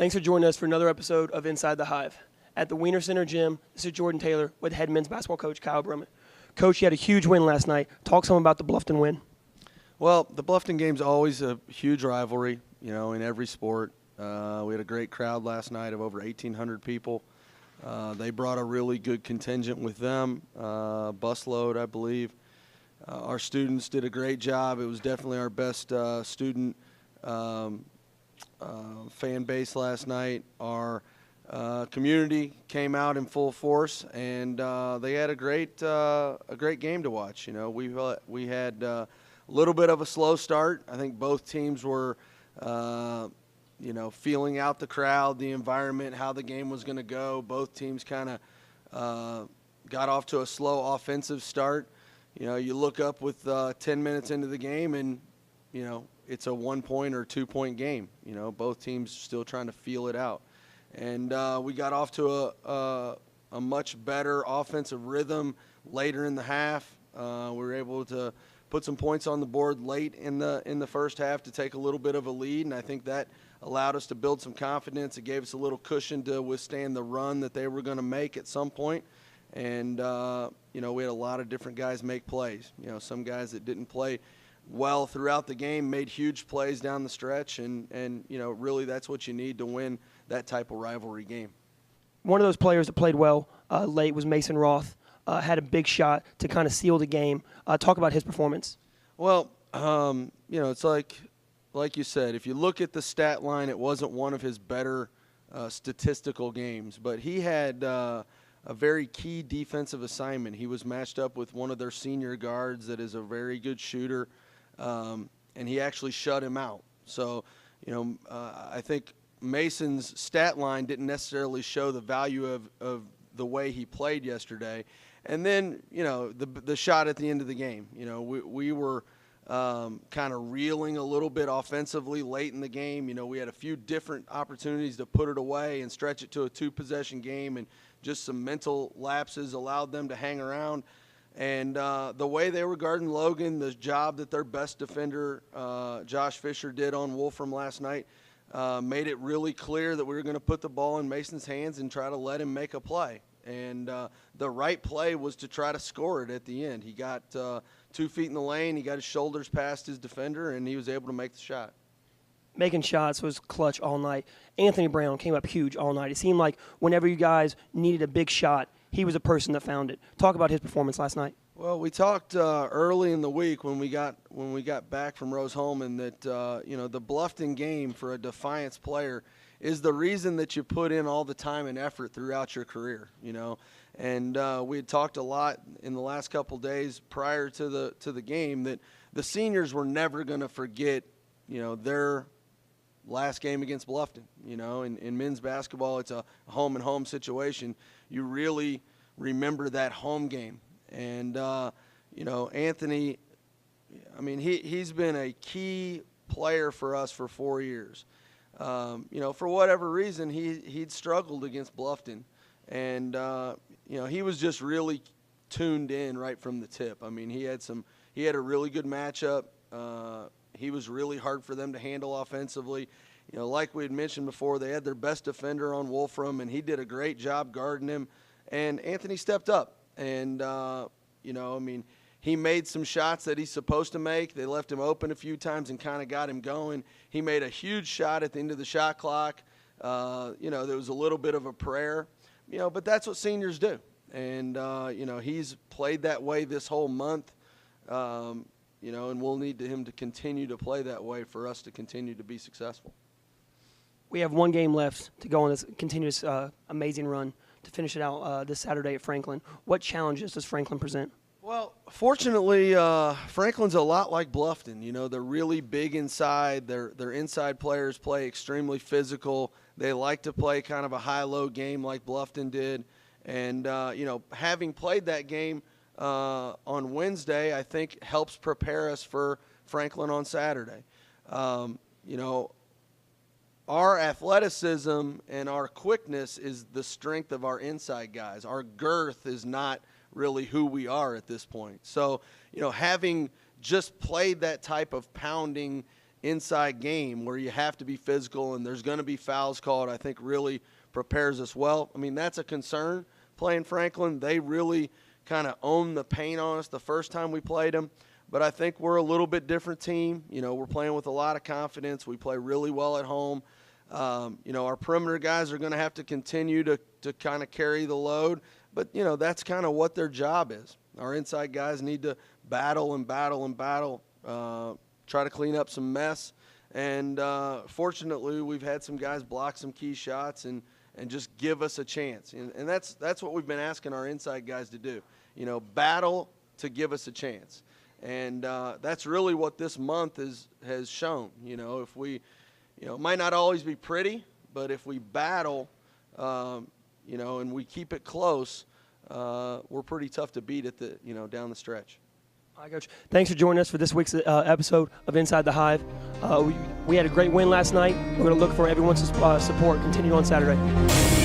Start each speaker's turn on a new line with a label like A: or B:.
A: Thanks for joining us for another episode of Inside the Hive. At the Wiener Center Gym, this is Jordan Taylor with head men's basketball coach Kyle Brummett. Coach, you had a huge win last night. Talk some about the Bluffton win.
B: Well, the Bluffton game's always a huge rivalry, in every sport. We had a great crowd last night of over 1,800 people. They brought a really good contingent with them, busload, I believe. Our students did a great job. It was definitely our best student fan base last night. Our community came out in full force, and they had a great game to watch. We had a little bit of a slow start. I think both teams were, feeling out the crowd, the environment, how the game was going to go. Both teams kind of got off to a slow offensive start. You look up with 10 minutes into the game, and it's a 1-point or 2-point game. Both teams still trying to feel it out. And we got off to a much better offensive rhythm later in the half. We were able to put some points on the board late in the first half to take a little bit of a lead, and I think that allowed us to build some confidence. It gave us a little cushion to withstand the run that they were going to make at some point. And, we had a lot of different guys make plays. Some guys that didn't play well throughout the game made huge plays down the stretch, and really that's what you need to win that type of rivalry game.
A: One of those players that played well late was Mason Roth. Had a big shot to kind of seal the game. Talk about his performance.
B: Well, it's like you said, if you look at the stat line, it wasn't one of his better statistical games, but he had a very key defensive assignment. He was matched up with one of their senior guards that is a very good shooter, and he actually shut him out. So, I think Mason's stat line didn't necessarily show the value of the way he played yesterday. And then, the shot at the end of the game. We were kind of reeling a little bit offensively late in the game. We had a few different opportunities to put it away and stretch it to a 2-possession game, and just some mental lapses allowed them to hang around. And the way they were guarding Logan, the job that their best defender, Josh Fisher, did on Wolfram last night, made it really clear that we were going to put the ball in Mason's hands and try to let him make a play. And the right play was to try to score it at the end. He got 2 feet in the lane, he got his shoulders past his defender, and he was able to make the shot.
A: Making shots was clutch all night. Anthony Brown came up huge all night. It seemed like whenever you guys needed a big shot, he was a person that found it. Talk about his performance last night.
B: Well, we talked early in the week when we got back from Rose-Hulman that the Bluffton game for a Defiance player is the reason that you put in all the time and effort throughout your career. And we had talked a lot in the last couple days prior to the game that the seniors were never going to forget their last game against Bluffton. In men's basketball, it's a home-and-home situation. You really remember that home game. And, Anthony, he's been a key player for us for 4 years. For whatever reason, he'd struggled against Bluffton. And, he was just really tuned in right from the tip. He had a really good matchup. He was really hard for them to handle offensively. Like we had mentioned before, they had their best defender on Wolfram, and he did a great job guarding him. And Anthony stepped up. And, he made some shots that he's supposed to make. They left him open a few times and kind of got him going. He made a huge shot at the end of the shot clock. There was a little bit of a prayer, but that's what seniors do. And, he's played that way this whole month, and we'll need him to continue to play that way for us to continue to be successful.
A: We have one game left to go on this continuous amazing run to finish it out this Saturday at Franklin. What challenges does Franklin present?
B: Well, fortunately, Franklin's a lot like Bluffton. They're really big inside. Their inside players play extremely physical. They like to play kind of a high-low game like Bluffton did. And, having played that game on Wednesday, I think helps prepare us for Franklin on Saturday. Our athleticism and our quickness is the strength of our inside guys. Our girth is not really who we are at this point. So, having just played that type of pounding inside game where you have to be physical and there's going to be fouls called, I think really prepares us well. I mean, that's a concern playing Franklin. They really kind of owned the paint on us the first time we played them. But I think we're a little bit different team. You know, we're playing with a lot of confidence. We play really well at home. You know, our perimeter guys are going to have to continue to kind of carry the load. But, you know, that's kind of what their job is. Our inside guys need to battle and battle and battle, try to clean up some mess. And fortunately, we've had some guys block some key shots and just give us a chance. And that's what we've been asking our inside guys to do. You know, battle to give us a chance. And that's really what this month has shown. You know, if we, you know, it might not always be pretty, but if we battle, you know, and we keep it close, we're pretty tough to beat at the, you know, down the stretch.
A: All right, Coach. Thanks for joining us for this week's episode of Inside the Hive. We had a great win last night. We're going to look for everyone's support continue on Saturday.